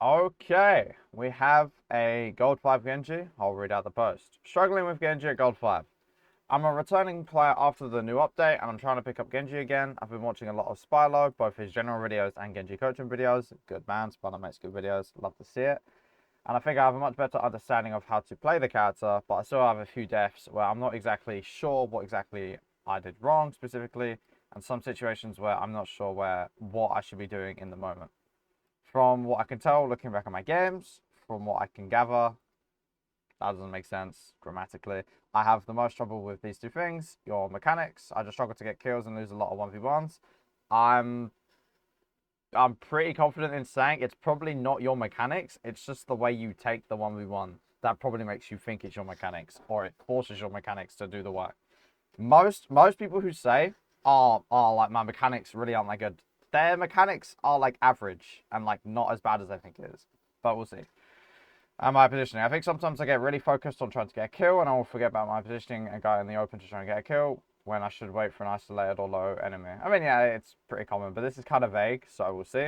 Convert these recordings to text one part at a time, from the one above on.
Okay, we have a Gold 5 Genji. I'll read out the post. Struggling with Genji at Gold 5. I'm a returning player after the new update, and I'm trying to pick up Genji again. I've been watching a lot of Spylo, both his general videos and Genji coaching videos. Good man, Spylo makes good videos. Love to see it. And I think I have a much better understanding of how to play the character, but I still have a few deaths where I'm not exactly sure what exactly I did wrong specifically, and some situations where I'm not sure what I should be doing in the moment. From what I can tell, looking back at my games, from what I can gather, that doesn't make sense grammatically. I have the most trouble with these two things. Your mechanics. I just struggle to get kills and lose a lot of 1v1s. I'm I'm pretty confident in saying it's probably not your mechanics. It's just the way you take the 1v1 that probably makes you think it's your mechanics, or it forces your mechanics to do the work. Most people who say, oh, like my mechanics really aren't that good, their mechanics are like average and like not as bad as I think it is. But we'll see. And my positioning. I think sometimes I get really focused on trying to get a kill, and I will forget about my positioning and go in the open to try and get a kill when I should wait for an isolated or low enemy. I mean, yeah, it's pretty common, but this is kind of vague, so we'll see.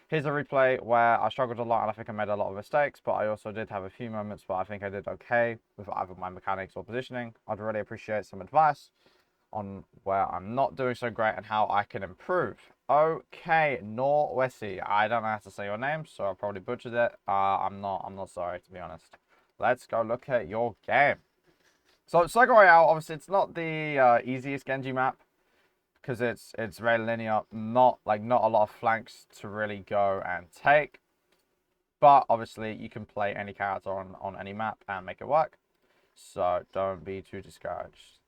Here's a replay where I struggled a lot and I think I made a lot of mistakes, but I also did have a few moments where I think I did okay with either my mechanics or positioning. I'd really appreciate some advice on where I'm not doing so great and how I can improve. Okay, Norwesi. I don't know how to say your name, so I probably butchered it. I'm not sorry, to be honest. Let's go look at your game. So Circle Royale, obviously it's not the easiest Genji map because it's very linear, not a lot of flanks to really go and take. But obviously you can play any character on any map and make it work. So don't be too discouraged.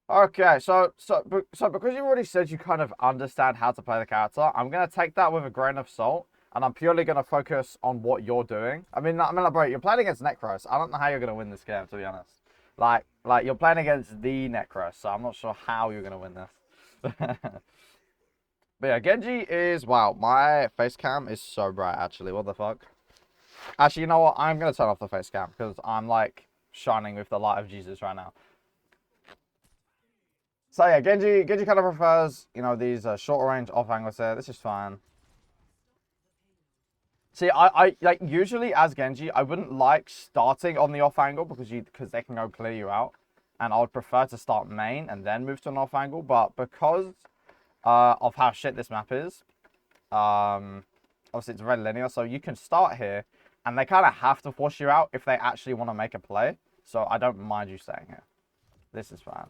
Okay, so because you already said you kind of understand how to play the character, I'm gonna take that with a grain of salt, and I'm purely gonna focus on what you're doing. I mean, like, bro, you're playing against Necros. I don't know how you're gonna win this game, to be honest. Like you're playing against the Necros, so I'm not sure how you're gonna win this. But yeah, Genji is wow. My face cam is so bright. Actually, what the fuck? Actually, you know what? I'm gonna turn off the face cam because I'm like shining with the light of Jesus right now. So yeah, Genji kind of prefers, these shorter range off angles here. This is fine. See, I like usually as Genji, I wouldn't like starting on the off angle because they can go clear you out, and I would prefer to start main and then move to an off angle. But because of how shit this map is, obviously it's very linear, so you can start here, and they kind of have to force you out if they actually want to make a play. So I don't mind you staying here. This is fine.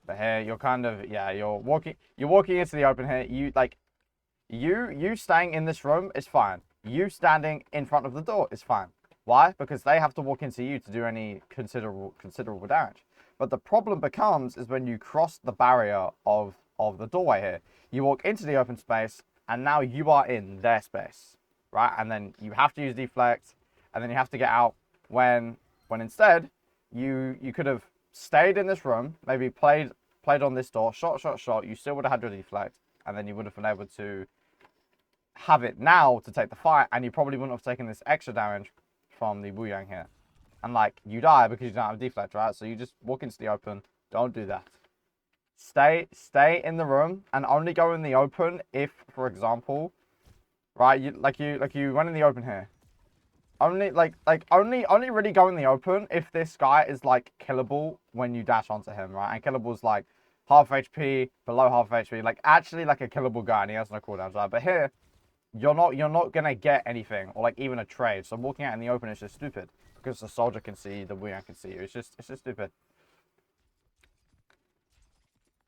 But here you're kind of you're walking into the open here. You staying in this room is fine. You standing in front of the door is fine. Why? Because they have to walk into you to do any considerable damage. But the problem becomes is when you cross the barrier of the doorway here. You walk into the open space and now you are in their space, right? And then you have to use deflect, and then you have to get out when instead you could have stayed in this room, maybe played on this door, shot, you still would have had your deflect, and then you would have been able to have it now to take the fight, and you probably wouldn't have taken this extra damage from the Wu Yang here. And like, you die because you don't have deflect, right? So you just walk into the open. Don't do that. Stay in the room and only go in the open if, for example, right, you run in the open here. Only only really go in the open if this guy is like killable when you dash onto him, right? And killable's like half HP, below half HP, like actually like a killable guy, and he has no cooldowns, right? But here, you're not gonna get anything or like even a trade. So walking out in the open is just stupid because the soldier can see you, the Wuyan can see you. It's just stupid.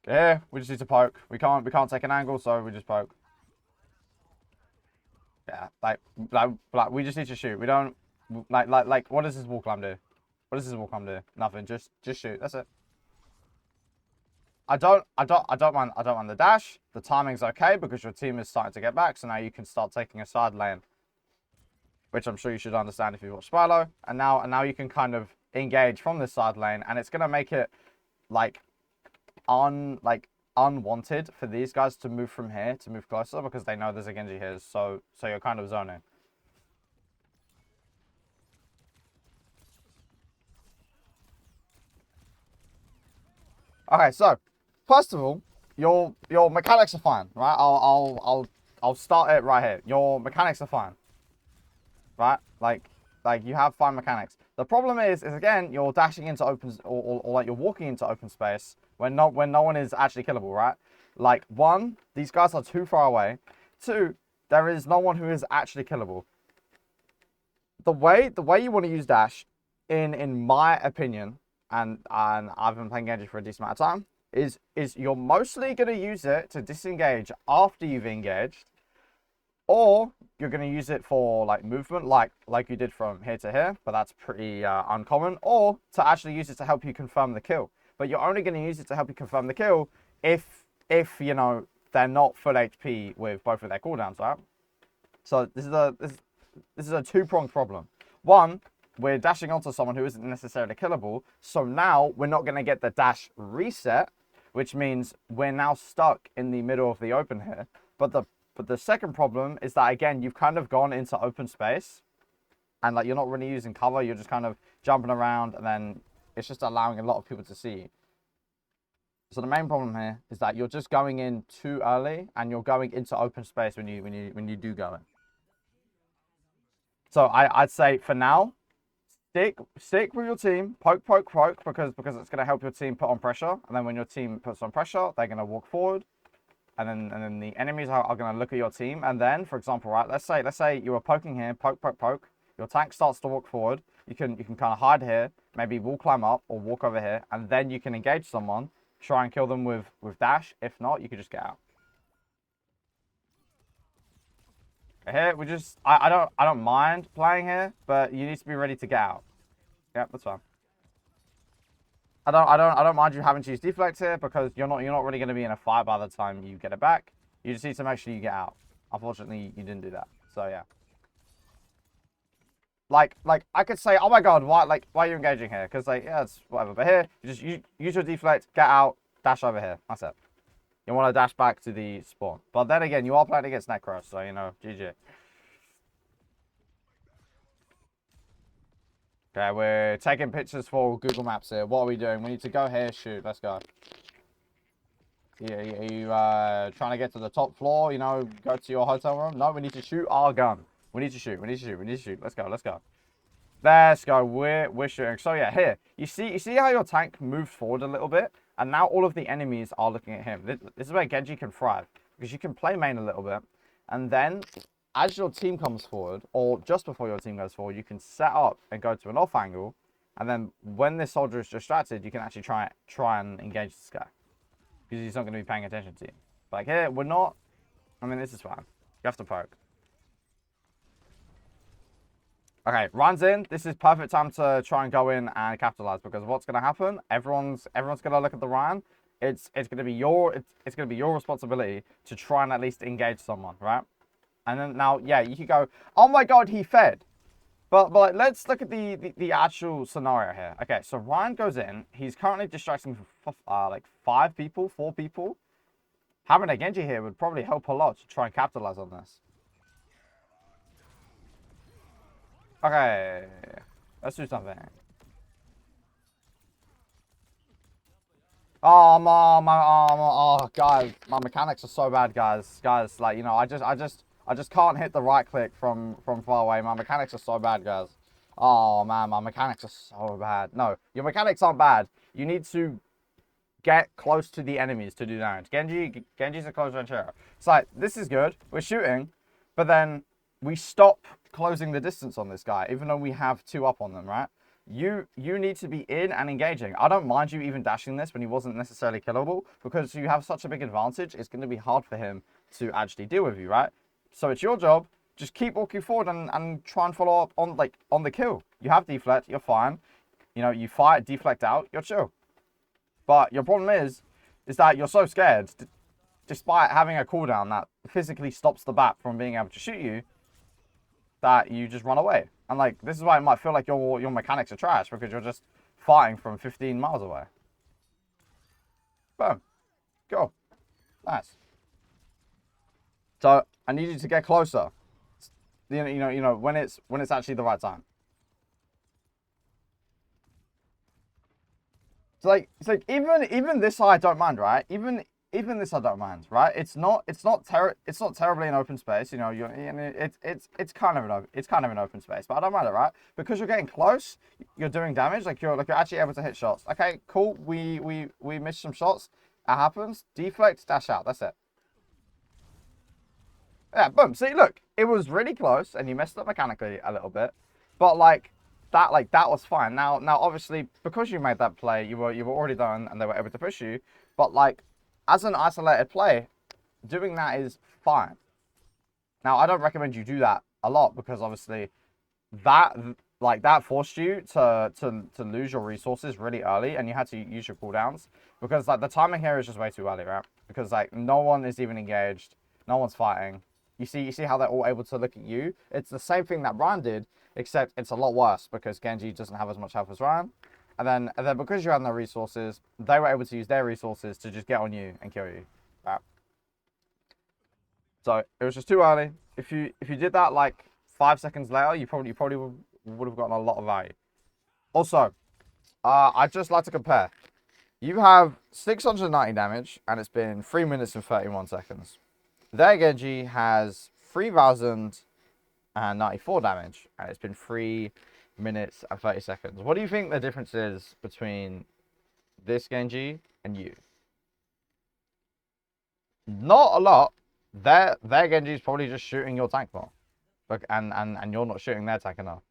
Here, we just need to poke. We can't take an angle, so we just poke. Yeah, like we just need to shoot. We don't like what does this wall climb do? What does this wall climb do? Nothing. Just shoot. That's it. I don't mind the dash. The timing's okay because your team is starting to get back, so now you can start taking a side lane, which I'm sure you should understand if you watch Spylo. And now you can kind of engage from this side lane, and it's gonna make it like unwanted for these guys to move from here to move closer because they know there's a Genji here. So you're kind of zoning. Okay, so first of all, your mechanics are fine, right? I'll start it right here. Your mechanics are fine, right? Like you have fine mechanics. The problem is again, you're dashing into open, or like you're walking into open space when no one is actually killable, right? Like, one, these guys are too far away. Two, there is no one who is actually killable. The way you want to use dash, in my opinion, and I've been playing Genji for a decent amount of time, is you're mostly gonna use it to disengage after you've engaged, or you're gonna use it for like movement, like you did from here to here, but that's pretty uncommon, or to actually use it to help you confirm the kill. But you're only gonna use it to help you confirm the kill if you know they're not full HP with both of their cooldowns, right? So this is a two-pronged problem. One, we're dashing onto someone who isn't necessarily killable, so now we're not going to get the dash reset, which means we're now stuck in the middle of the open here. But the second problem is that, again, you've kind of gone into open space, and like you're not really using cover, you're just kind of jumping around, and then it's just allowing a lot of people to see you. So the main problem here is that you're just going in too early, and you're going into open space when you do go in. So I'd say for now, stick with your team, poke, because it's going to help your team put on pressure. And then when your team puts on pressure, they're going to walk forward. And then the enemies are going to look at your team. And then, for example, right, let's say you were poking here, poke. Your tank starts to walk forward. You can kind of hide here, maybe wall climb up or walk over here. And then you can engage someone, try and kill them with dash. If not, you could just get out. Here, we just, I don't mind playing here, but you need to be ready to get out. Yep, that's fine. I don't mind you having to use deflect here, because you're not really going to be in a fight by the time you get it back. You just need to make sure you get out. Unfortunately, you didn't do that. So yeah. Like I could say, oh my god, why are you engaging here? Because like, yeah, it's whatever. But here, you just use your deflect, get out, dash over here. That's it. You want to dash back to the spawn. But then again, you are playing against Necros, so, you know, GG. Okay, we're taking pictures for Google Maps here. What are we doing? We need to go here, shoot. Let's go. Yeah, are you trying to get to the top floor, you know, go to your hotel room? No, we need to shoot our gun. We need to shoot. Let's go. Let's go. We're shooting. So yeah, here. You see how your tank moved forward a little bit? And now all of the enemies are looking at him. This is where Genji can thrive, because you can play main a little bit, and then as your team comes forward, or just before your team goes forward, you can set up and go to an off angle, and then when this soldier is distracted, you can actually try and engage this guy, because he's not going to be paying attention to you. But like here, we're not. I mean, this is fine. You have to poke. Okay, runs in. This is perfect time to try and go in and capitalize, because what's going to happen? Everyone's going to look at the Ryan. It's going to be your responsibility to try and at least engage someone, right? And then now, yeah, you could go, oh my god, he fed. But like, let's look at the actual scenario here. Okay, so Ryan goes in. He's currently distracting like 4 people. Having a Genji here would probably help a lot to try and capitalize on this. Okay, let's do something. Guys, my mechanics are so bad, guys. Like, you know, I just can't hit the right click from far away. My mechanics are so bad, guys. Oh man, my mechanics are so bad. No, your mechanics aren't bad. You need to get close to the enemies to do damage. Genji's a close range hero. It's like, this is good. We're shooting, but then we stop closing the distance on this guy, even though we have 2 up on them, right? You need to be in and engaging. I don't mind you even dashing this when he wasn't necessarily killable, because you have such a big advantage. It's going to be hard for him to actually deal with you, right? So it's your job. Just keep walking forward and try and follow up on the kill. You have deflect, you're fine. You know, you fire, deflect out, you're chill. But your problem is that you're so scared, despite having a cooldown that physically stops the bat from being able to shoot you, that you just run away. And like, this is why it might feel like your mechanics are trash, because you're just fighting from 15 miles away. Boom. Go. Nice. So I need you to get closer. You know when it's actually the right time. It's like even this I don't mind, right? Even even this I don't mind, right? It's not terribly an open space, you know. It's kind of an open space, but I don't mind it, right? Because you're getting close, you're doing damage, you're actually able to hit shots. Okay, cool. We missed some shots. That happens. Deflect, dash out. That's it. Yeah, boom. See, look, it was really close, and you messed up mechanically a little bit, but that was fine. Now, obviously, because you made that play, you were already done, and they were able to push you. But as an isolated play, doing that is fine. Now, I don't recommend you do that a lot because obviously, that forced you to lose your resources really early, and you had to use your cooldowns because the timing here is just way too early, right? Because no one is even engaged, no one's fighting. You see how they're all able to look at you. It's the same thing that Ryan did, except it's a lot worse because Genji doesn't have as much health as Ryan. And then because you had no resources, they were able to use their resources to just get on you and kill you. Right? So it was just too early. If you did that 5 seconds later, you probably would have gotten a lot of value. Also, I'd just like to compare. You have 690 damage, and it's been 3 minutes and 31 seconds. Their Genji has 3,094 damage, and it's been 3 minutes and 30 seconds. What do you think the difference is between this Genji and you? Not a lot. Their Genji is probably just shooting your tank more. And you're not shooting their tank enough.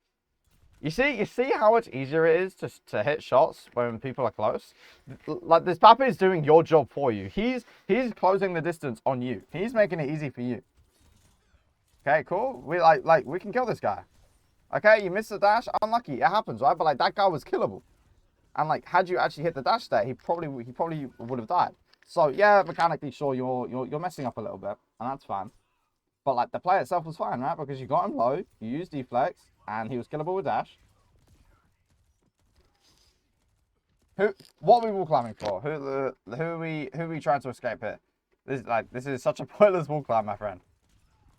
You see how much easier it is to hit shots when people are close? This Papa is doing your job for you. He's closing the distance on you. He's making it easy for you. Okay, cool. We we can kill this guy. Okay, you missed the dash. Unlucky. It happens, right? But that guy was killable. And had you actually hit the dash there, he probably would have died. So yeah, mechanically sure you're messing up a little bit, and that's fine. But the play itself was fine, right? Because you got him low, you used deflex, and he was killable with dash. What are we wall climbing for? Who are we trying to escape here? This is such a pointless wall climb, my friend.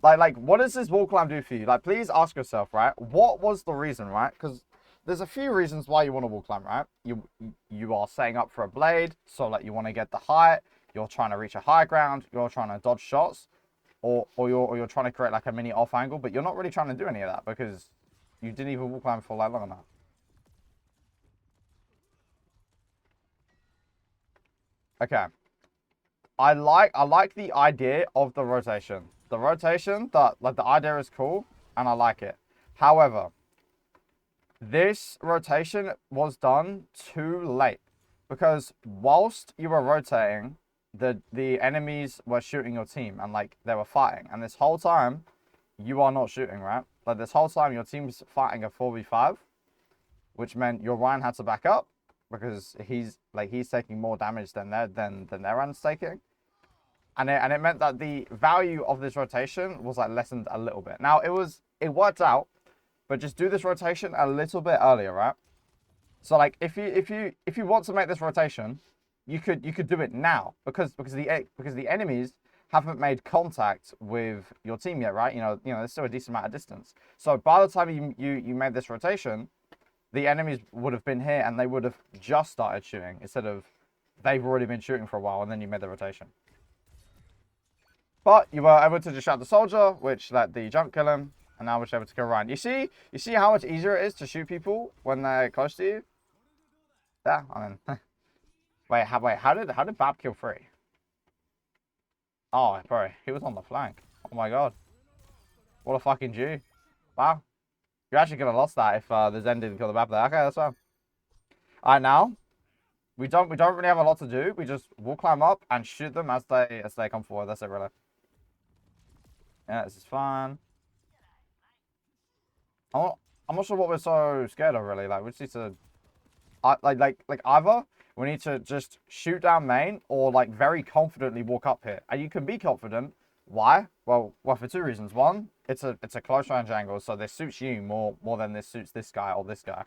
What does this wall climb do for you? Please ask yourself, right? What was the reason, right? Because there's a few reasons why you want to wall climb, right? You are setting up for a blade, so you want to get the height. You're trying to reach a high ground. You're trying to dodge shots, or you're trying to create a mini off angle. But you're not really trying to do any of that because you didn't even wall climb for long enough. Okay. I like the idea of the rotation. The rotation, the idea is cool, and I like it. However, this rotation was done too late because whilst you were rotating, the enemies were shooting your team and they were fighting, and this whole time you are not shooting, right? This whole time your team's fighting a 4v5, which meant your Ryan had to back up because he's taking more damage than their Ryan's taking. And it meant that the value of this rotation was lessened a little bit. Now it worked out, but just do this rotation a little bit earlier, right? So if you want to make this rotation, you could do it now because the enemies haven't made contact with your team yet, right? You know there's still a decent amount of distance. So by the time you made this rotation, the enemies would have been here and they would have just started shooting instead of they've already been shooting for a while and then you made the rotation. But you were able to just shout the soldier, which let the jump kill him, and now we're able to kill Ryan. You see how much easier it is to shoot people when they're close to you? Yeah, I mean, wait, how did Bab kill free? Oh, bro, he was on the flank. Oh my god, what a fucking G! Wow, you're actually gonna lost that if the Zen didn't kill the Bab there. Okay, that's fine. All right, now we don't really have a lot to do. We just will climb up and shoot them as they come forward. That's it, really. Yeah, this is fine. I'm not sure what we're so scared of, really. We just need to, either we need to just shoot down main or very confidently walk up here. And you can be confident. Why? Well, for two reasons. One, it's a close range angle, so this suits you more than this suits this guy or this guy.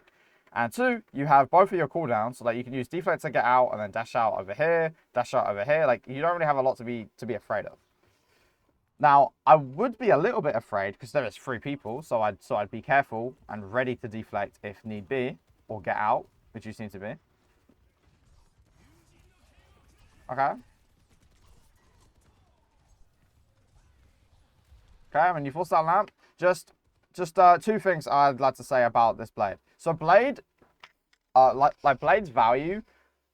And two, you have both of your cooldowns, so you can use deflect to get out and then dash out over here, dash out over here. You don't really have a lot to be afraid of. Now, I would be a little bit afraid because there is 3 people, so I'd be careful and ready to deflect if need be, or get out, which you seem to be. Okay. Okay, when you force that lamp, just two things I'd like to say about this blade. So blade, like blade's value,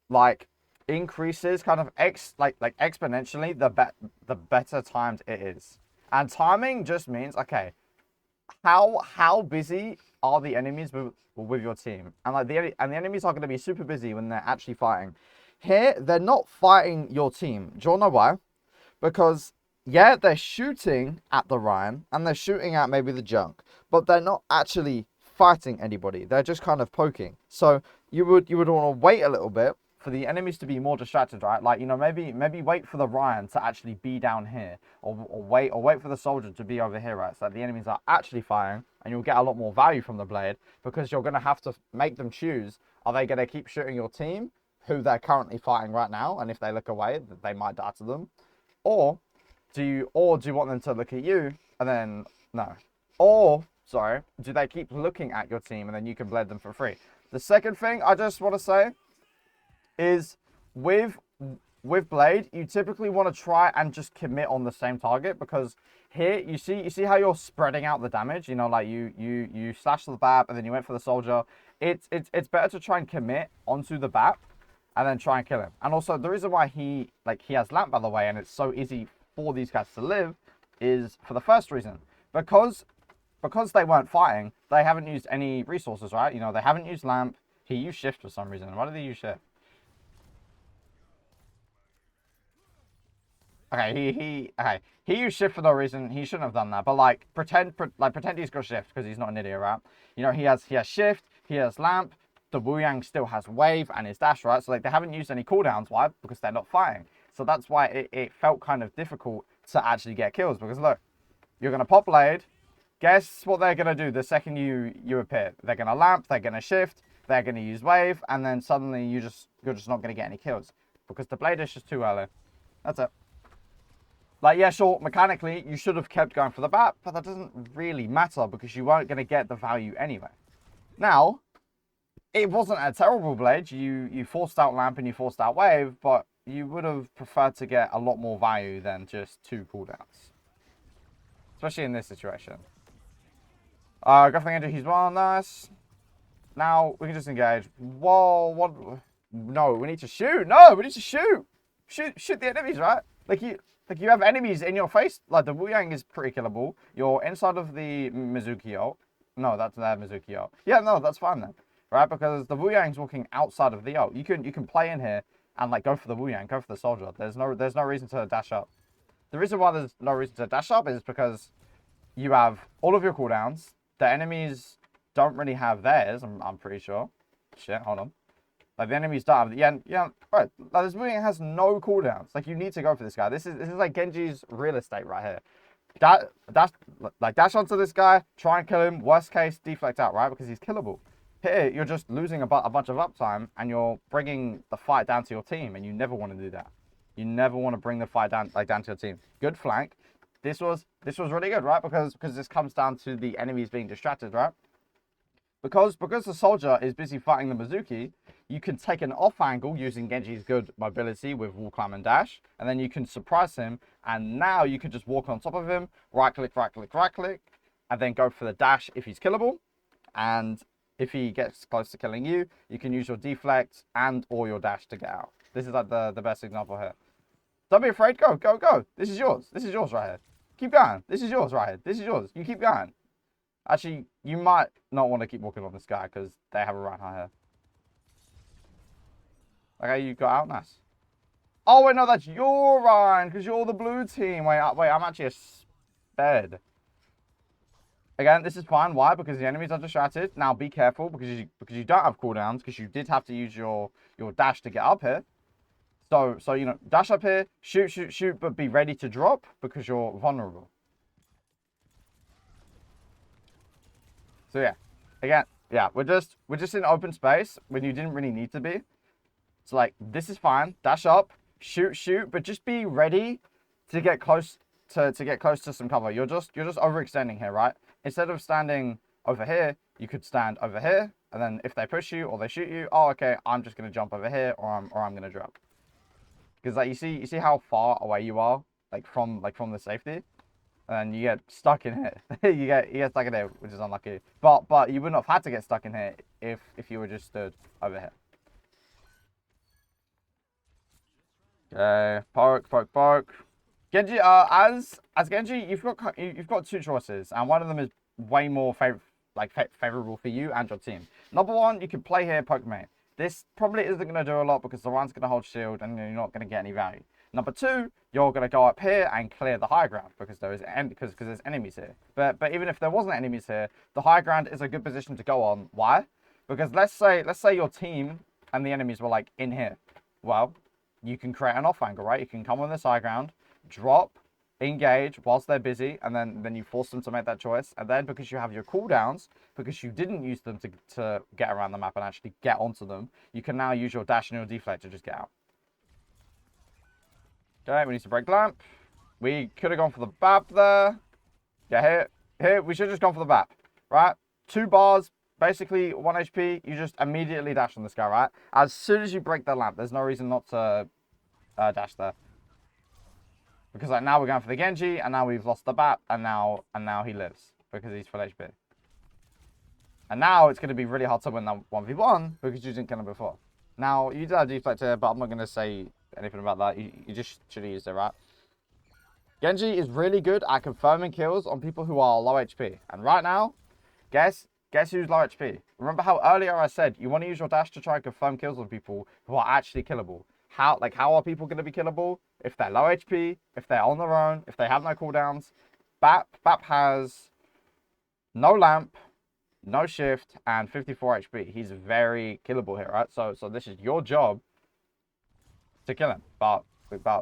like increases kind of exponentially the better timed it is. And timing just means, okay, how busy are the enemies with your team? And like the enemies are going to be super busy when they're actually fighting. Here, they're not fighting your team. Do you all know why? Because yeah, they're shooting at the Ryan and they're shooting at maybe the junk, but they're not actually fighting anybody. They're just kind of poking. So you would want to wait a little bit for the enemies to be more distracted, right? Like, you know, maybe wait for the Ryan to actually be down here, or wait for the soldier to be over here, right? So that the enemies are actually firing, and you'll get a lot more value from the blade, because you're going to have to make them choose: are they going to keep shooting your team, who they're currently fighting right now, and if they look away, they might die to them, or do you want them to look at you and then no, or sorry, do they keep looking at your team and then you can blade them for free? The second thing I just want to say is with blade, you typically want to try and just commit on the same target, because here you see how you're spreading out the damage. You know, like you slash the BAP and then you went for the soldier. It's better to try and commit onto the BAP and then try and kill him. And also the reason why he has lamp, by the way, and it's so easy for these guys to live, is for the first reason, because they weren't fighting, they haven't used any resources, right? You know, they haven't used lamp. He used shift for some reason. Why did he use shift? Okay, he used shift for no reason. He shouldn't have done that. But like pretend he's got shift, because he's not an idiot, right? You know, he has shift, he has lamp. The Wu Yang still has wave and his dash, right? So like they haven't used any cooldowns. Why? Because they're not fighting. So that's why it felt kind of difficult to actually get kills, because look, you're gonna pop blade. Guess what they're gonna do the second you appear? They're gonna lamp, they're gonna shift, they're gonna use wave, and then suddenly you're just not gonna get any kills, because the blade is just too early. That's it. Like, yeah, sure, mechanically, you should have kept going for the BAP, but that doesn't really matter, because you weren't going to get the value anyway. Now, it wasn't a terrible blade. You forced out lamp and you forced out wave, but you would have preferred to get a lot more value than just 2 cooldowns. Especially in this situation. Go for Genji, he's one, nice. Now, we can just engage. Whoa, what? No, we need to shoot. No, we need to shoot. Shoot the enemies, right? Like you have enemies in your face. Like the Wu Yang is pretty killable. You're inside of the Mizuki ult. No, that's their Mizuki ult. Yeah, no, that's fine then, right? Because the Wu Yang's walking outside of the ult. You can play in here and like go for the Wu Yang, go for the soldier. There's no reason to dash up. The reason why there's no reason to dash up is because you have all of your cooldowns. The enemies don't really have theirs. I'm pretty sure. Shit, hold on. Like, the enemies don't have... Yeah, right. Like, this movie has no cooldowns. Like, you need to go for this guy. This is like Genji's real estate right here. Dash onto this guy, try and kill him. Worst case, deflect out, right? Because he's killable. Here, you're just losing a bunch of uptime, and you're bringing the fight down to your team, and you never want to do that. You never want to bring the fight down to your team. Good flank. This was really good, right? Because this comes down to the enemies being distracted, right? Because the soldier is busy fighting the Mizuki, you can take an off angle using Genji's good mobility with wall climb and dash, and then you can surprise him, and now you can just walk on top of him, right click, and then go for the dash if he's killable. And if he gets close to killing you, you can use your deflect and or your dash to get out. This is like the best example here. Don't be afraid, go. This is yours right here. Keep going. This is yours right here. This is yours. You keep going. Actually, you might not want to keep walking on this guy because they have a right high here. Okay, you got out. Nice. Oh, wait, no, that's your Ryan because you're the blue team. Wait, I'm actually a sped. Again, this is fine. Why? Because the enemies are distracted. Now, be careful because you don't have cooldowns, because you did have to use your dash to get up here. So, you know, dash up here, shoot, but be ready to drop because you're vulnerable. So yeah, again, yeah, we're just in open space when you didn't really need to be. So like, this is fine. Dash up, shoot, but just be ready to get close to some cover. You're just overextending here, right? Instead of standing over here, you could stand over here, and then if they push you or they shoot you, oh okay, I'm just gonna jump over here, or I'm gonna drop. Because like you see how far away you are, like from the safety. and you get stuck in here. you get stuck in here, which is unlucky. But you wouldn't have had to get stuck in here if you were just stood over here. Okay, poke. Genji, as Genji, you've got two choices, and one of them is way more favorable for you and your team. Number one, you can play here poke main. This probably isn't going to do a lot because the run's going to hold shield and you're not going to get any value. Number two, you're going to go up here and clear the high ground because there's enemies here. But even if there wasn't enemies here, the high ground is a good position to go on. Why? Because let's say your team and the enemies were like in here. Well, you can create an off angle, right? You can come on this high ground, drop, engage whilst they're busy, and then you force them to make that choice. And then because you have your cooldowns, because you didn't use them to get around the map and actually get onto them, you can now use your dash and your deflect to just get out. Okay, we need to break lamp. We could have gone for the BAP there. Yeah, here we should have just gone for the BAP, right? 2 bars, basically 1 HP. You just immediately dash on this guy, right? As soon as you break the lamp, there's no reason not to dash there. Because like now we're going for the Genji, and now we've lost the BAP, and now he lives because he's full HP. And now it's going to be really hard to win that 1v1 because you didn't kill him before. Now you did have deflect here, but I'm not going to say anything about that. You just should have used it, right? Genji is really good at confirming kills on people who are low HP, and right now, guess who's low HP? Remember how earlier I said you want to use your dash to try and confirm kills on people who are actually killable. How are people going to be killable? If they're low HP, if they're on their own, if they have no cooldowns. BAP has no lamp, no shift, and 54 HP. He's very killable here, right? So this is your job to kill him. But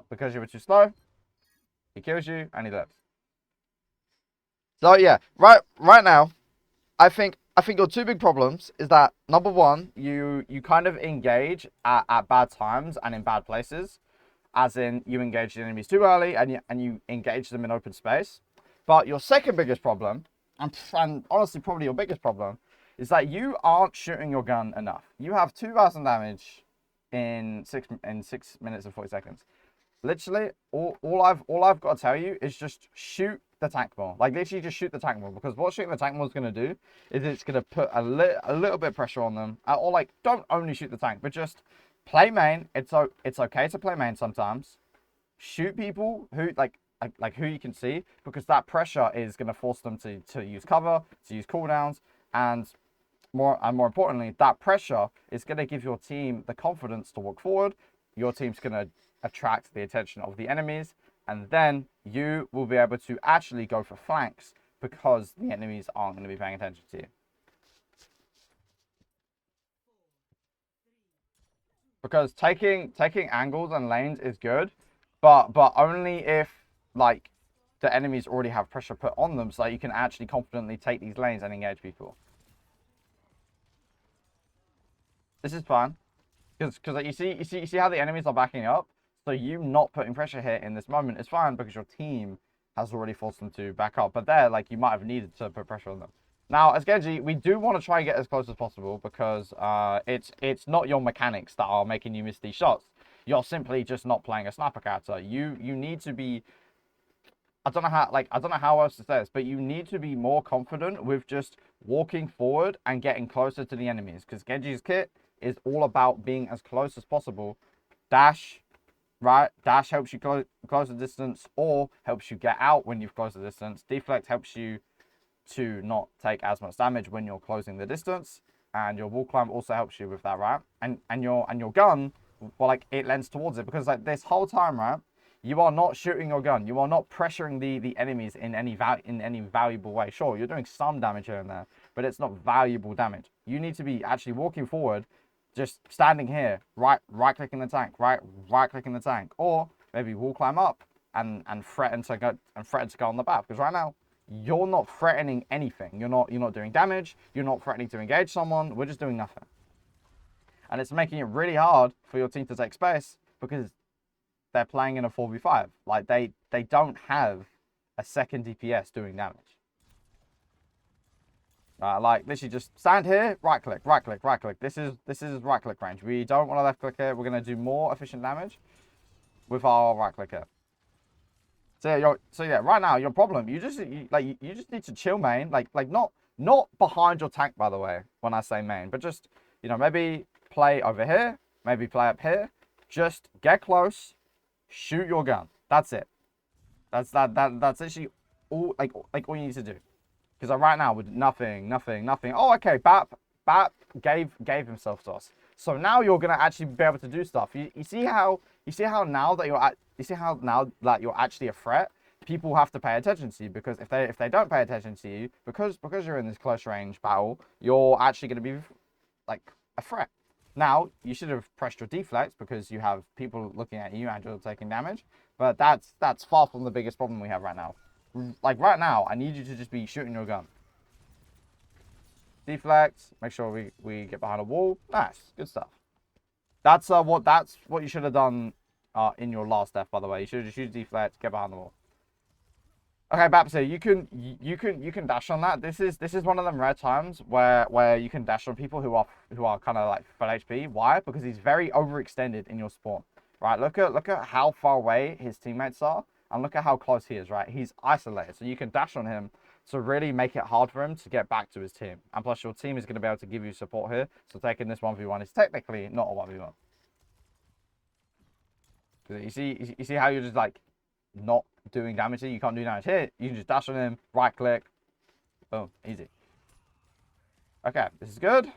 because you were too slow, he kills you and he lives. So yeah, right now, I think your two big problems is that number one, you kind of engage at bad times and in bad places, as in you engage the enemies too early and you engage them in open space. But your second biggest problem, and honestly probably your biggest problem, is that you aren't shooting your gun enough. You have 2,000 damage in 6 minutes and 40 seconds. Literally, all I've got to tell you is just shoot the tank more. Like, literally just shoot the tank more. Because what shooting the tank more is going to do is it's going to put a little bit of pressure on them. Or, like, don't only shoot the tank, but just play main. It's okay to play main sometimes. Shoot people who, like who you can see. Because that pressure is going to force them to use cover, to use cooldowns. And more importantly, that pressure is going to give your team the confidence to walk forward. Your team's going to attract the attention of the enemies, and then you will be able to actually go for flanks because the enemies aren't going to be paying attention to you. Because taking angles and lanes is good, but only if like the enemies already have pressure put on them, so that you can actually confidently take these lanes and engage people. This is fun because you see how the enemies are backing up. So you not putting pressure here in this moment is fine because your team has already forced them to back up. But there, like, you might have needed to put pressure on them. Now, as Genji, we do want to try and get as close as possible because it's not your mechanics that are making you miss these shots. You're simply just not playing a sniper character. You need to be, I don't know how else to say this, but you need to be more confident with just walking forward and getting closer to the enemies. Because Genji's kit is all about being as close as possible. Dash. Right, dash helps you close the distance or helps you get out when you've closed the distance. Deflect helps you to not take as much damage when you're closing the distance, and your wall climb also helps you with that, right? And your gun, well, like, it lends towards it because like this whole time, right, you are not shooting your gun, you are not pressuring the enemies in any valuable way. Sure, you're doing some damage here and there, but it's not valuable damage. You need to be actually walking forward. Just standing here, right clicking the tank, right clicking the tank, or maybe wall climb up and threaten to go on the back. Because right now you're not threatening anything. You're not doing damage. You're not threatening to engage someone. We're just doing nothing, and it's making it really hard for your team to take space because they're playing in a 4v5. Like they don't have a second DPS doing damage. Like literally just stand here, right click. This is right click range. We don't want to left click here. We're going to do more efficient damage with our right click here. So yeah, right now your problem, you just need to chill main, like not behind your tank, by the way, when I say main, but just, you know, maybe play over here, maybe play up here, just get close, shoot your gun. That's it. That's actually all you need to do. Because right now with nothing. Oh, okay, Bap gave himself to us. So now you're gonna actually be able to do stuff. You see how now that you're actually a threat, people have to pay attention to you, because if they don't pay attention to you, because you're in this close range battle, you're actually gonna be like a threat. Now you should have pressed your deflect because you have people looking at you and you're taking damage. But that's far from the biggest problem we have right now. Like right now, I need you to just be shooting your gun. Deflect. Make sure we get behind a wall. Nice, good stuff. That's what you should have done in your last death, by the way. You should have just used deflect, get behind the wall. Okay, Bapsy, you can dash on that. This is one of them rare times where you can dash on people who are kind of like full HP. Why? Because he's very overextended in your spawn. Right? Look at how far away his teammates are, and look at how close he is. Right? He's isolated, so you can dash on him to really make it hard for him to get back to his team. And plus, your team is going to be able to give you support here. So taking this 1v1 is technically not a 1v1. You see how you're just like not doing damage here. You can't do damage here. You can just dash on him, right click, boom, easy. Okay, this is good.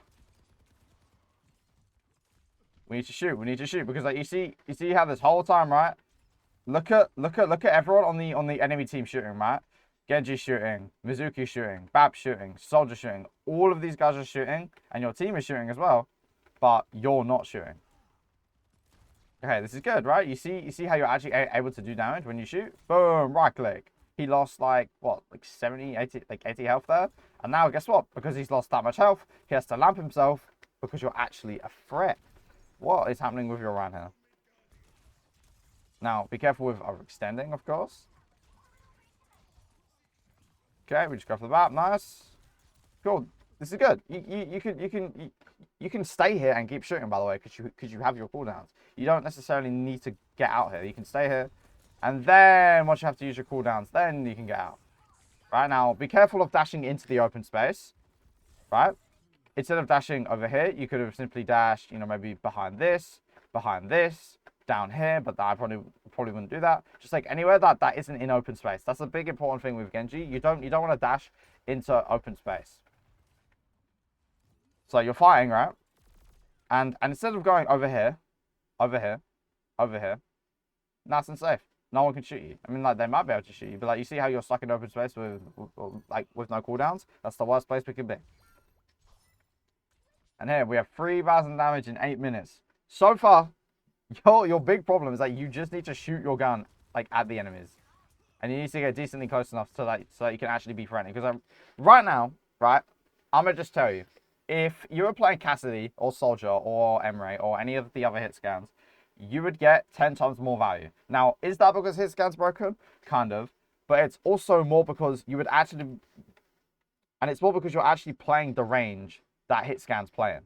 We need to shoot because like you see how this whole time, right? Look at everyone on the enemy team shooting, right? Genji shooting, Mizuki shooting, Bab shooting, Soldier shooting. All of these guys are shooting, and your team is shooting as well, but you're not shooting. Okay, this is good, right? You see how you're actually able to do damage when you shoot? Boom, right click. He lost like, what, like 70, 80, like 80 health there. And now guess what? Because he's lost that much health, he has to lamp himself because you're actually a threat. What is happening with your run here? Now, be careful with overextending, of course. Okay, we just go for the map. Nice. Cool. This is good. You can stay here and keep shooting, by the way, because you have your cooldowns. You don't necessarily need to get out here. You can stay here, and then once you have to use your cooldowns, then you can get out. Right now, be careful of dashing into the open space. Right? Instead of dashing over here, you could have simply dashed, you know, maybe behind this, down here, but I probably wouldn't do that. Just like anywhere that isn't in open space. That's a big important thing with Genji. You don't want to dash into open space. So you're fighting, right? And instead of going over here, nice and safe. No one can shoot you. I mean, like, they might be able to shoot you, but like, you see how you're stuck in open space with no cooldowns? That's the worst place we could be. And here we have 3,000 damage in 8 minutes. So far, your big problem is that you just need to shoot your gun like at the enemies, and you need to get decently close enough so that you can actually be threatening. Because right now, right, I'm gonna just tell you, if you were playing Cassidy or Soldier or Emre or any of the other hit scans, you would get 10 times more value. Now, is that because hit scan's broken? Kind of, but it's also more because you would actually, and it's more because you're actually playing the range that hit scan's playing.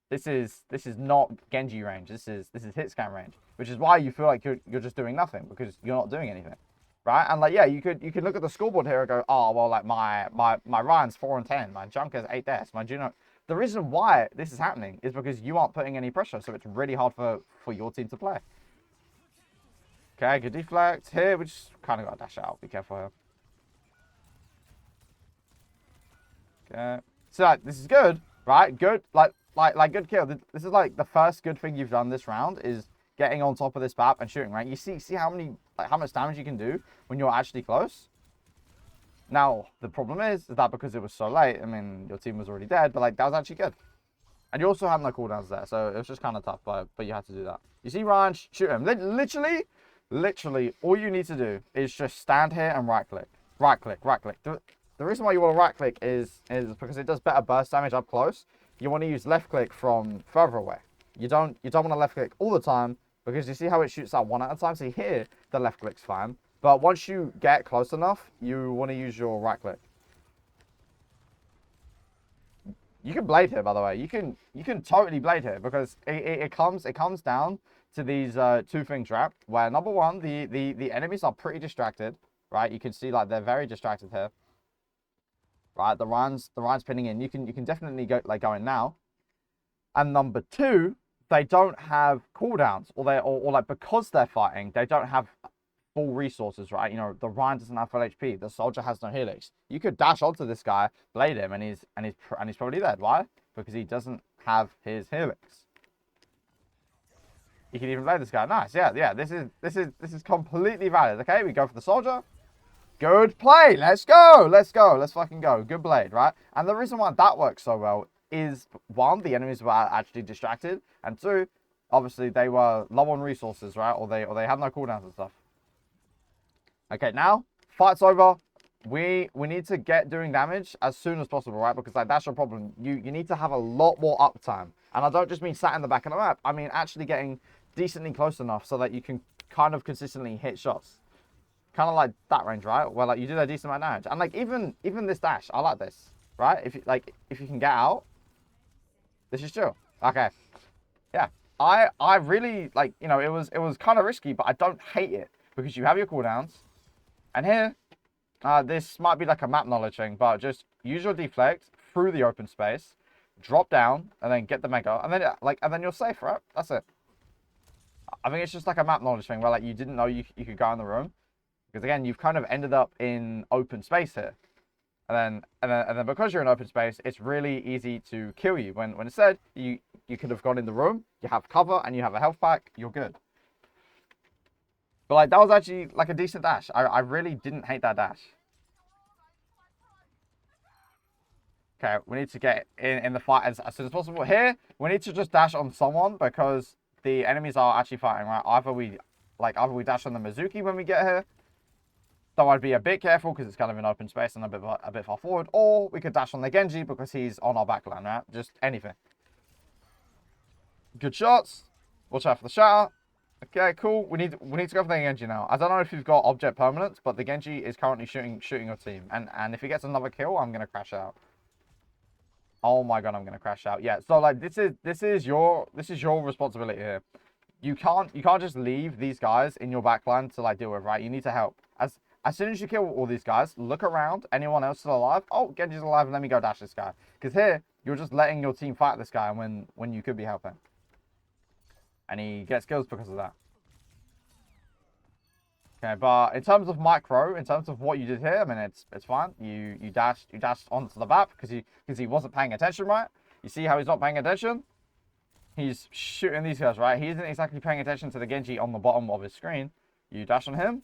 This is not Genji range. This is hit scan range, which is why you feel like you're just doing nothing, because you're not doing anything, right? And like, yeah, you could look at the scoreboard here and go, oh well, like my Ryan's 4 and 10, my Junker's 8 deaths, my Juno. The reason why this is happening is because you aren't putting any pressure, so it's really hard for your team to play. Okay, good deflect here. We just kind of got to dash out. Be careful here. Okay, so like, this is good, right? Good, like good kill. This is like the first good thing you've done this round, is getting on top of this map and shooting, right? You see how much damage you can do when you're actually close. Now the problem is that because it was so late, I mean, your team was already dead, but like, that was actually good. And you also had no cooldowns there, so it was just kind of tough, but you had to do that. You see Ryan, shoot him. Literally, all you need to do is just stand here and right click. The reason why you want to right click is because it does better burst damage up close. You want to use left click from further away. You don't want to left click all the time, because you see how it shoots out one at a time. See here, the left click's fine, but once you get close enough, you want to use your right click. You can blade here, by the way. You can totally blade here, because it comes down to these two things, right? Where number one, the enemies are pretty distracted, right? You can see like they're very distracted here, right? The Ryan's pinning in. You can definitely go in now. And number two, they don't have cooldowns, or like because they're fighting, they don't have full resources, right? You know, the Ryan doesn't have full HP. The soldier has no helix. You could dash onto this guy, blade him, and he's probably dead. Why? Because he doesn't have his helix. You can even blade this guy. Nice, yeah. This is completely valid. Okay, we go for the soldier. Good play. Let's go. Let's fucking go. Good blade, right? And the reason why that works so well is, one, the enemies were actually distracted, and two, obviously they were low on resources, right? Or they had no cooldowns and stuff. Okay, now fight's over. We need to get doing damage as soon as possible, right? Because like that's your problem. You need to have a lot more uptime, and I don't just mean sat in the back of the map. I mean actually getting decently close enough so that you can kind of consistently hit shots. Kind of like that range, right? Where like you did a decent amount of damage, and like even this dash, I like this, right? If you can get out, this is chill. Okay, yeah. I really like, you know, it was kind of risky, but I don't hate it because you have your cooldowns, and here, this might be like a map knowledge thing, but just use your deflect through the open space, drop down, and then get the mega, and then you're safe, right? That's it. I think it's just like a map knowledge thing where like you didn't know you could go in the room. Because again, you've kind of ended up in open space here, and then because you're in open space, it's really easy to kill you. When instead you could have gone in the room, you have cover, and you have a health pack, you're good. But like that was actually like a decent dash. I really didn't hate that dash. Okay, we need to get in the fight as soon as possible. Here, we need to just dash on someone because the enemies are actually fighting, right? Either we dash on the Mizuki when we get here. So I'd be a bit careful because it's kind of an open space and a bit far forward. Or we could dash on the Genji because he's on our backline, right? Just anything. Good shots. Watch out for the shatter. Okay, cool. We need to go for the Genji now. I don't know if you've got object permanence, but the Genji is currently shooting your team. And if he gets another kill, I'm gonna crash out. Oh my god, I'm gonna crash out. Yeah. So like this is your responsibility here. You can't just leave these guys in your backline to like deal with, right? You need to help. As soon as you kill all these guys, look around. Anyone else still alive? Oh, Genji's alive. Let me go dash this guy. Because here, you're just letting your team fight this guy when you could be helping. And he gets kills because of that. Okay, but in terms of micro, in terms of what you did here, I mean, it's fine. You dashed onto the map because he wasn't paying attention, right? You see how he's not paying attention? He's shooting these guys, right? He isn't exactly paying attention to the Genji on the bottom of his screen. You dash on him.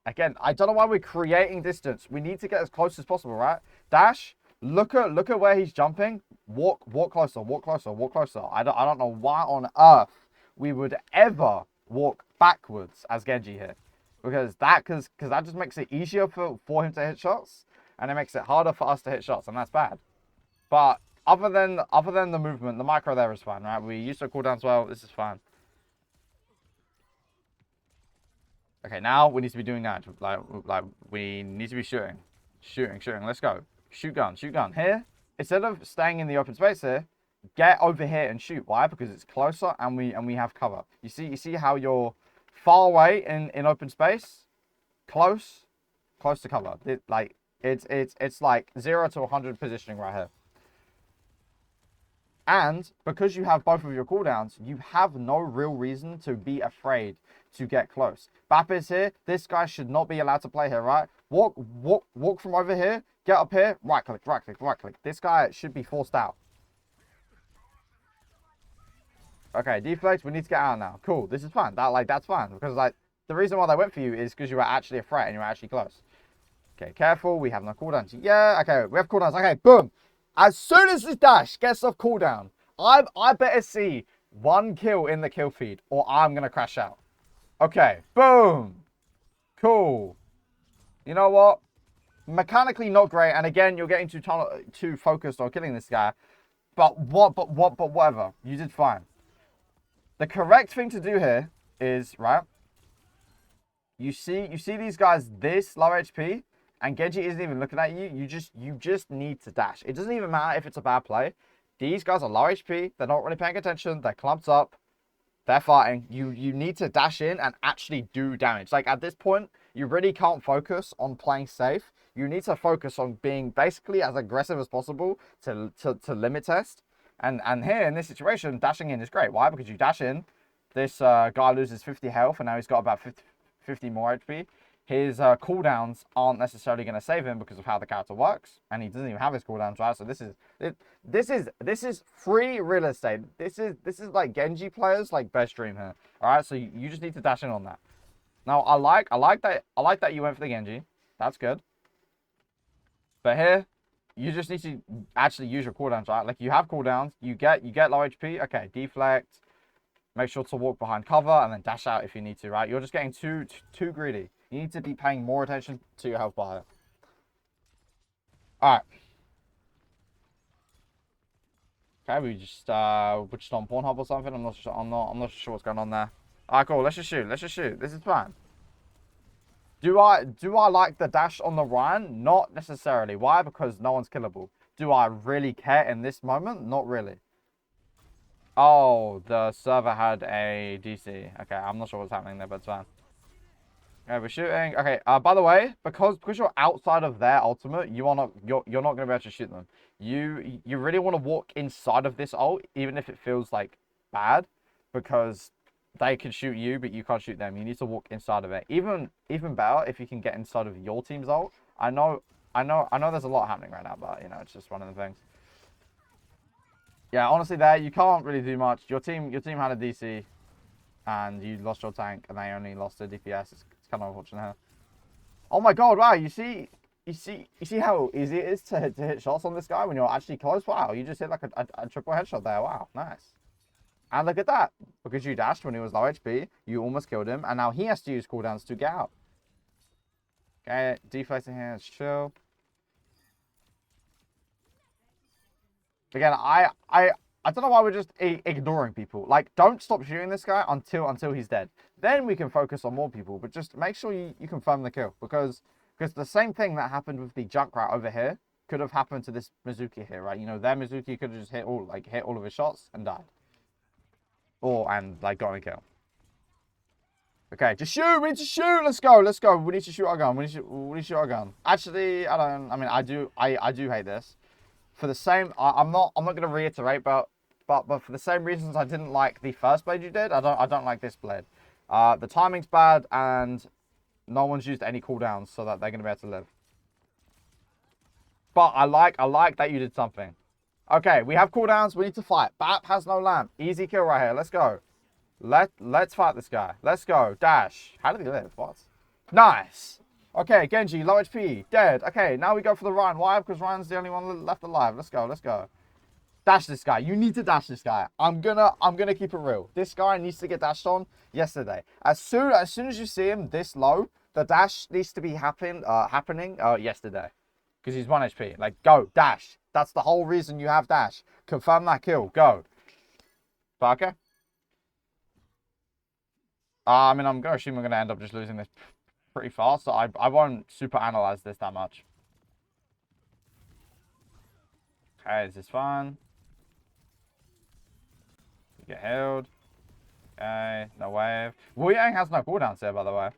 Again, I don't know why we're creating distance. We need to get as close as possible, right? Dash. Look at where he's jumping. Walk closer. I don't know why on earth we would ever walk backwards as Genji here, because that just makes it easier for him to hit shots, and it makes it harder for us to hit shots, and that's bad. But other than the movement, the micro there is fine, right? We used our cooldowns well. This is fine. Okay, now we need to be doing that. Like we need to be shooting. Let's go. Shoot gun. Here, instead of staying in the open space here, get over here and shoot. Why? Because it's closer and we have cover. You see how you're far away in open space, close to cover. It's like 0 to 100 positioning right here. And because you have both of your cooldowns, you have no real reason to be afraid to get close. Bap is here. This guy should not be allowed to play here, right? Walk from over here. Get up here. Right click. This guy should be forced out. Okay, deflect. We need to get out now. Cool. This is fine. That's fine because like the reason why they went for you is because you were actually a threat and you were actually close. Okay, careful. We have no cooldowns. Yeah. Okay, we have cooldowns. Okay, boom. As soon as this dash gets off cooldown, I better see 1 kill in the kill feed or I'm going to crash out. Okay, boom. Cool. You know what? Mechanically not great. And again, you're getting too focused on killing this guy. But whatever. You did fine. The correct thing to do here is, right? You see these guys this low HP? And Genji isn't even looking at you. You just need to dash. It doesn't even matter if it's a bad play. These guys are low HP. They're not really paying attention. They're clumped up. They're fighting. You need to dash in and actually do damage. Like, at this point, you really can't focus on playing safe. You need to focus on being basically as aggressive as possible to limit test. And here, in this situation, dashing in is great. Why? Because you dash in, this guy loses 50 health, and now he's got about 50 more HP. His cooldowns aren't necessarily going to save him because of how the character works, and he doesn't even have his cooldowns, right? So this is free real estate. This is like Genji players like best dream here. All right, so you just need to dash in on that. Now I like that you went for the Genji. That's good. But here, you just need to actually use your cooldowns, right? Like, you have cooldowns, you get low HP. Okay, deflect. Make sure to walk behind cover and then dash out if you need to, right? You're just getting too greedy. You need to be paying more attention to your health bar. All right. Okay, we're just on Pornhub or something. I'm not sure. I'm not sure what's going on there. All right, cool. Let's just shoot. This is fine. Do I like the dash on the Ryan? Not necessarily. Why? Because no one's killable. Do I really care in this moment? Not really. Oh, the server had a DC. Okay, I'm not sure what's happening there, but it's fine. Okay, we're shooting. Okay, by the way, because you're outside of their ultimate, you're not going to be able to shoot them. You really want to walk inside of this ult, even if it feels like bad, because they can shoot you, but you can't shoot them. You need to walk inside of it. Even better if you can get inside of your team's ult. I know there's a lot happening right now, but you know, it's just one of the things. Yeah, honestly, there you can't really do much. Your team had a DC, and you lost your tank, and they only lost their DPS. It's kind of unfortunate here. Oh my god! Wow, you see how easy it is to hit shots on this guy when you're actually close. Wow, you just hit like a triple headshot there. Wow, nice. And look at that, because you dashed when he was low HP, you almost killed him, and now he has to use cooldowns to get out. Okay, deflecting here, it's chill. Again, I don't know why we're just ignoring people. Like, don't stop shooting this guy until he's dead. Then we can focus on more people. But just make sure you confirm the kill. Because the same thing that happened with the Junkrat over here could have happened to this Mizuki here, right? You know, their Mizuki could have just hit all of his shots and died. And got a kill. Okay, just shoot. We need to shoot. Let's go. We need to shoot our gun. We need to shoot our gun. Actually, I do hate this. For the same, I'm not going to reiterate, but for the same reasons I didn't like the first blade you did, I don't like this blade. The timing's bad, and no one's used any cooldowns so that they're going to be able to live. But I like that you did something. Okay, we have cooldowns. We need to fight. Bap has no lamp. Easy kill right here. Let's go. Let's fight this guy. Let's go. Dash. How did he live? What? Nice. Okay, Genji, low HP, dead. Okay, now we go for the Ryan. Why? Because Ryan's the only one left alive. Let's go. Dash this guy. You need to dash this guy. I'm gonna keep it real. This guy needs to get dashed on yesterday. As soon as you see him this low, the dash needs to be happening yesterday. Because he's 1 HP. Like, go, dash. That's the whole reason you have dash. Confirm that kill. Go. But okay. I'm going to assume we're going to end up just losing this pretty fast, so I won't super analyze this that much. Okay, this is fine. You get healed. Okay, no wave. Wu Yang has no cooldowns here, by the way.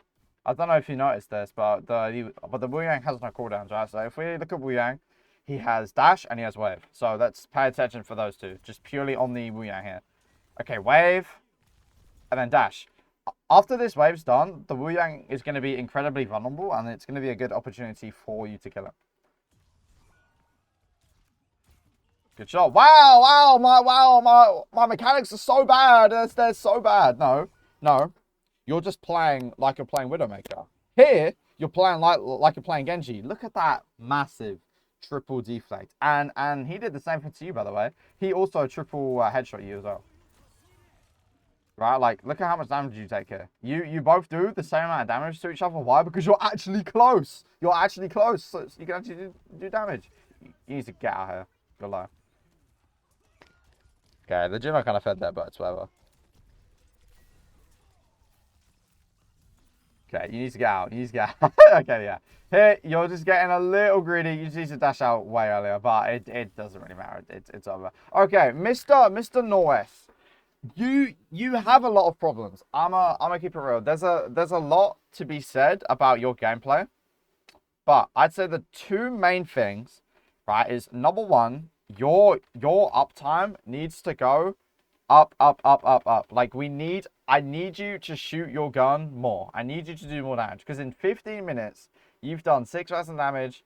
I don't know if you noticed this, but the Wu Yang has no cooldowns, right? So if we look at Wu Yang, he has dash and he has wave. So let's pay attention for those two. Just purely on the Wu Yang here. Okay, wave. And then dash. After this wave's done, the Wu Yang is going to be incredibly vulnerable, and it's going to be a good opportunity for you to kill him. Good shot. Wow, my mechanics are so bad. They're so bad. No. You're just playing like you're playing Widowmaker. Here, you're playing like you're playing Genji. Look at that massive triple deflect. And he did the same thing to you, by the way. He also triple headshot you as well. Right, like, look at how much damage you take here. You both do the same amount of damage to each other. Why? Because you're actually close. You're actually close, so you can actually do damage. You need to get out here. Go low. Okay, the gym I kind of fed there, but it's whatever. Okay, you need to get out. Okay, yeah. Here, you're just getting a little greedy. You just need to dash out way earlier, but it doesn't really matter. It's over. Okay, Mr. North. you have a lot of problems. I'm a keep it real. There's a lot to be said about your gameplay, but I'd say the two main things, right, is number one, your uptime needs to go up, up, up, up, up. Like I need you to shoot your gun more. I need you to do more damage because in 15 minutes you've done 6,000 damage,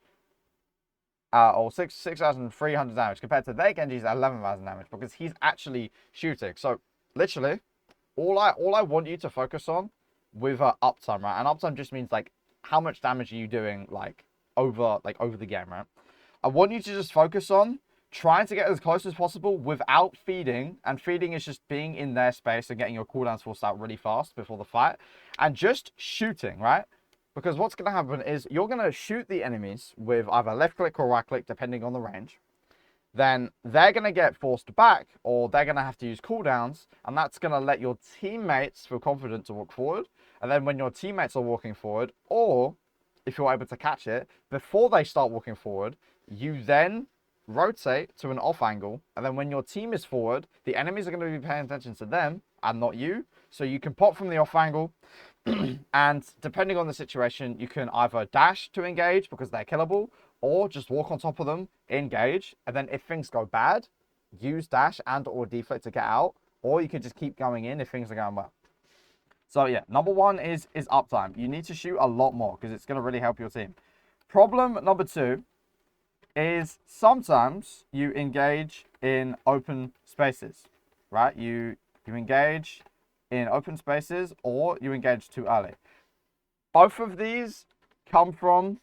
or 6,300 damage compared to their Genji's 11,000 damage because he's actually shooting. So literally, all I want you to focus on with uptime, right? And uptime just means like how much damage are you doing over the game, right? I want you to just focus on trying to get as close as possible without feeding, and feeding is just being in their space and getting your cooldowns forced out really fast before the fight, and just shooting, right? Because what's going to happen is you're going to shoot the enemies with either left click or right click, depending on the range. Then they're going to get forced back, or they're going to have to use cooldowns, and that's going to let your teammates feel confident to walk forward. And then when your teammates are walking forward, or if you're able to catch it, before they start walking forward, you then rotate to an off angle, and then when your team is forward, the enemies are going to be paying attention to them and not you. So you can pop from the off angle, and depending on the situation, you can either dash to engage because they're killable, or just walk on top of them, engage, and then if things go bad, use dash and or deflect to get out, or you can just keep going in if things are going well. So yeah, number one is uptime. You need to shoot a lot more because it's going to really help your team. Problem number two is sometimes you engage in open spaces, right? You engage in open spaces, or you engage too early. Both of these come from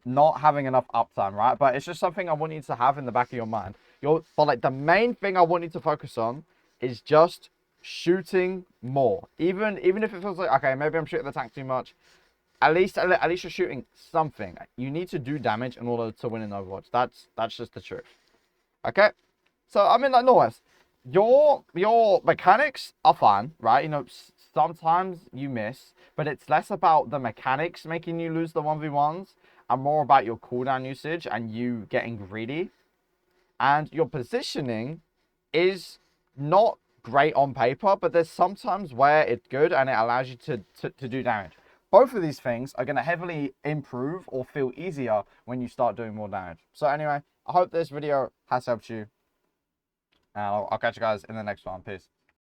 not having enough uptime, right? But it's just something I want you to have in the back of your mind. But like the main thing I want you to focus on is just shooting more. Even if it feels like, okay, maybe I'm shooting the tank too much. At least you're shooting something. You need to do damage in order to win in Overwatch. That's just the truth. Okay? So I mean, like, no worries. Your mechanics are fine, right? You know, sometimes you miss, but it's less about the mechanics making you lose the 1v1s and more about your cooldown usage and you getting greedy. And your positioning is not great on paper, but there's sometimes where it's good and it allows you to do damage. Both of these things are going to heavily improve or feel easier when you start doing more damage. So anyway, I hope this video has helped you. And I'll catch you guys in the next one. Peace.